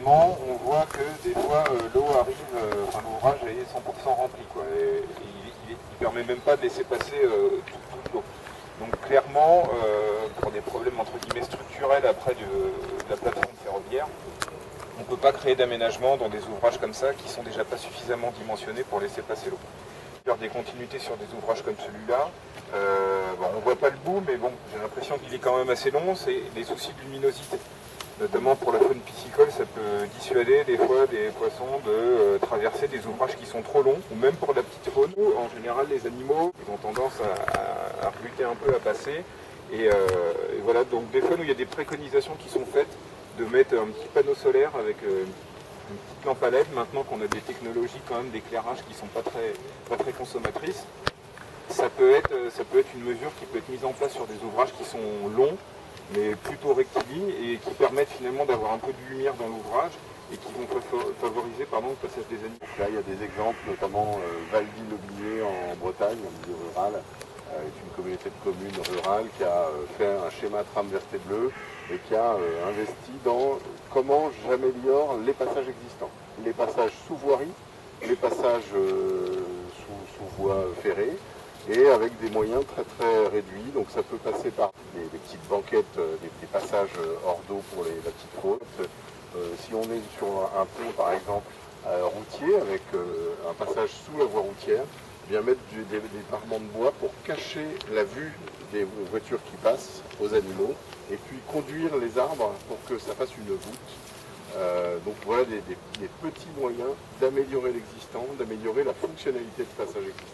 actuellement, on voit que des fois l'eau arrive, l'ouvrage est 100% rempli, quoi, et il permet même pas de laisser passer toute l'eau. Donc clairement, pour des problèmes entre guillemets structurels après de la plateforme ferroviaire, on ne peut pas créer d'aménagement dans des ouvrages comme ça qui sont déjà pas suffisamment dimensionnés pour laisser passer l'eau. Faire des continuités sur des ouvrages comme celui-là, on voit pas le bout, mais bon, j'ai l'impression qu'il est quand même assez long, c'est les soucis de luminosité. Notamment pour la faune piscicole, ça peut dissuader des fois des poissons de traverser des ouvrages qui sont trop longs, ou même pour la petite faune. En général, les animaux, ils ont tendance à rebuter un peu, à passer. Et voilà, donc des fois, il y a des préconisations qui sont faites de mettre un petit panneau solaire avec une petite lampe à LED, maintenant qu'on a des technologies quand même d'éclairage qui ne sont pas très consommatrices. Ça peut être une mesure qui peut être mise en place sur des ouvrages qui sont longs, mais plutôt rectilignes, et qui permettent finalement d'avoir un peu de lumière dans l'ouvrage et qui vont favoriser le passage des animaux. Donc là, il y a des exemples, notamment Val-d'Ille-Aubier en Bretagne, en milieu rural, est une communauté de communes rurales qui a fait un schéma tram vert et bleu et qui a investi dans comment j'améliore les passages existants. Les passages sous voirie, les passages sous voie ferrée, et avec des moyens très très réduits. Donc ça peut passer par des petites banquettes, des passages hors d'eau pour la petite faune. Si on est sur un pont par exemple routier avec un passage sous la voie routière, bien mettre des parements de bois pour cacher la vue des voitures qui passent aux animaux, et puis conduire les arbres pour que ça fasse une voûte. Donc voilà des petits moyens d'améliorer l'existant, d'améliorer la fonctionnalité de passage existant.